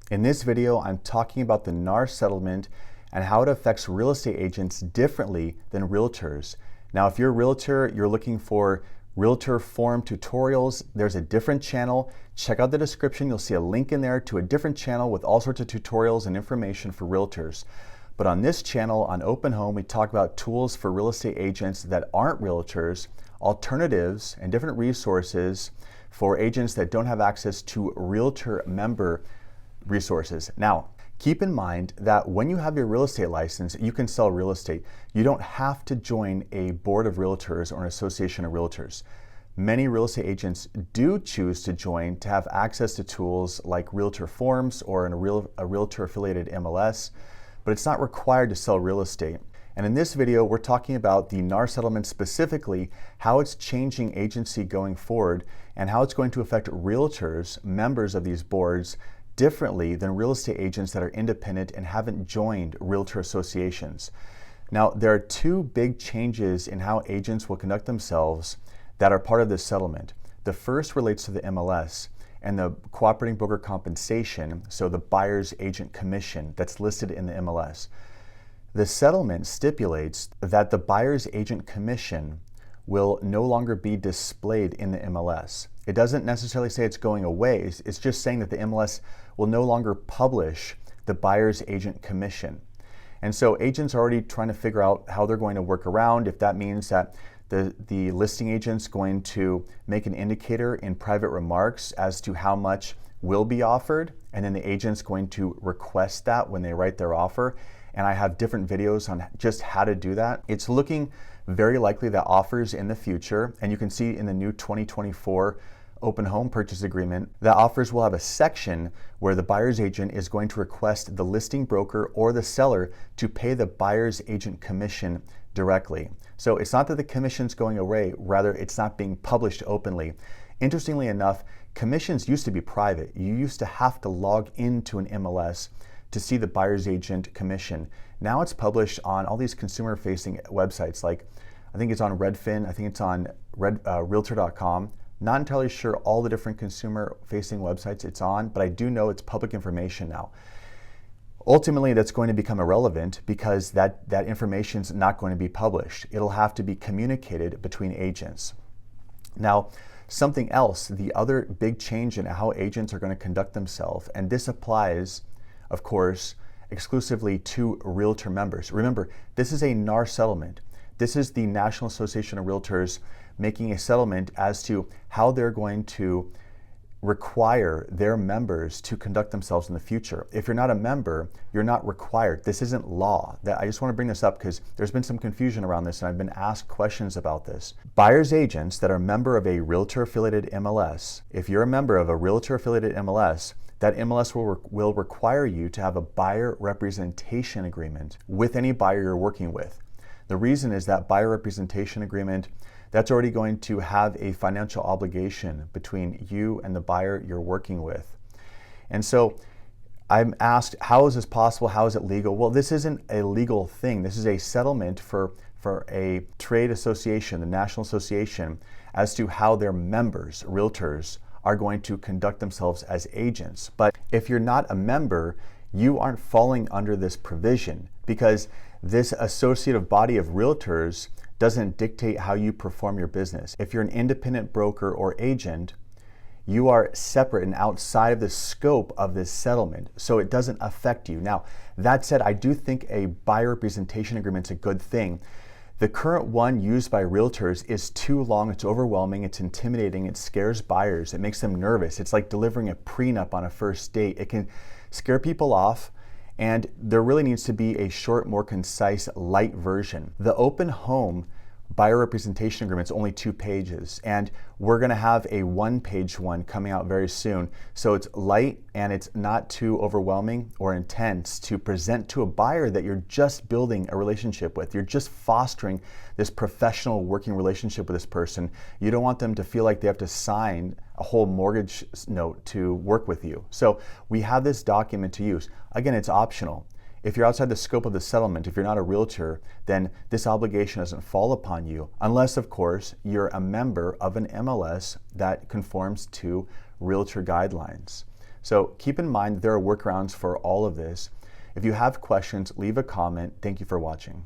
In this video, I'm talking about the NAR settlement and how it affects real estate agents differently than realtors. Now, if you're a realtor, you're looking for realtor form tutorials, there's a different channel. Check out the description. You'll see a link in there to a different channel with all sorts of tutorials and information for realtors. But on this channel, on Open Home, we talk about tools for real estate agents that aren't realtors, alternatives, and different resources for agents that don't have access to realtor member resources. Now, keep in mind that when you have your real estate license, you can sell real estate. You don't have to join a board of realtors or an association of realtors. Many real estate agents do choose to join to have access to tools like realtor forms or a realtor affiliated MLS, but it's not required to sell real estate. And in this video, we're talking about the NAR settlement, specifically how it's changing agency going forward and how it's going to affect realtors, members of these boards, differently than real estate agents that are independent and haven't joined realtor associations. Now, there are two big changes in how agents will conduct themselves that are part of this settlement. The first relates to the MLS and the cooperating broker compensation, so the buyer's agent commission that's listed in the MLS. The settlement stipulates that the buyer's agent commission will no longer be displayed in the MLS. It doesn't necessarily say it's going away. It's just saying that the MLS will no longer publish the buyer's agent commission. And so agents are already trying to figure out how they're going to work around, if that means that the listing agent's going to make an indicator in private remarks as to how much will be offered, and then the agent's going to request that when they write their offer. And I have different videos on just how to do that. It's looking very likely that offers in the future, and you can see in the new 2024 Open Home Purchase Agreement, that offers will have a section where the buyer's agent is going to request the listing broker or the seller to pay the buyer's agent commission directly. So it's not that the commission's going away, rather it's not being published openly. Interestingly enough, commissions used to be private. You used to have to log into an MLS to see the buyer's agent commission. Now it's published on all these consumer-facing websites, like I think it's on Redfin, I think it's on Realtor.com. Not entirely sure all the different consumer-facing websites it's on, but I do know it's public information now. Ultimately, that's going to become irrelevant because that information is not going to be published. It'll have to be communicated between agents. Now, something else, the other big change in how agents are going to conduct themselves, and this applies, of course, exclusively to realtor members. Remember, this is a NAR settlement. This is the National Association of Realtors making a settlement as to how they're going to require their members to conduct themselves in the future. If you're not a member, you're not required. This isn't law. I just want to bring this up because there's been some confusion around this and I've been asked questions about this. Buyer's agents that are a member of a realtor affiliated MLS, if you're a member of a realtor affiliated MLS, that MLS will require you to have a buyer representation agreement with any buyer you're working with. The reason is that buyer representation agreement, that's already going to have a financial obligation between you and the buyer you're working with. And so I'm asked, how is this possible? How is it legal? Well, this isn't a legal thing. This is a settlement for a trade association, the National Association, as to how their members, realtors, are going to conduct themselves as agents. But if you're not a member, you aren't falling under this provision because this associative body of realtors doesn't dictate how you perform your business. If you're an independent broker or agent, you are separate and outside of the scope of this settlement, so it doesn't affect you. Now, that said, I do think a buyer representation agreement is a good thing. The current one used by realtors is too long, it's overwhelming, it's intimidating, it scares buyers, it makes them nervous. It's like delivering a prenup on a first date. It can scare people off, and there really needs to be a short, more concise, light version. The Open Home buyer representation agreement is only 2 pages, and we're going to have a 1-page one coming out very soon. So it's light and it's not too overwhelming or intense to present to a buyer that you're just building a relationship with. You're just fostering this professional working relationship with this person. You don't want them to feel like they have to sign a whole mortgage note to work with you. So we have this document to use. Again, it's optional. If you're outside the scope of the settlement, if you're not a realtor, then this obligation doesn't fall upon you, unless, of course, you're a member of an MLS that conforms to realtor guidelines. So keep in mind that there are workarounds for all of this. If you have questions, leave a comment. Thank you for watching.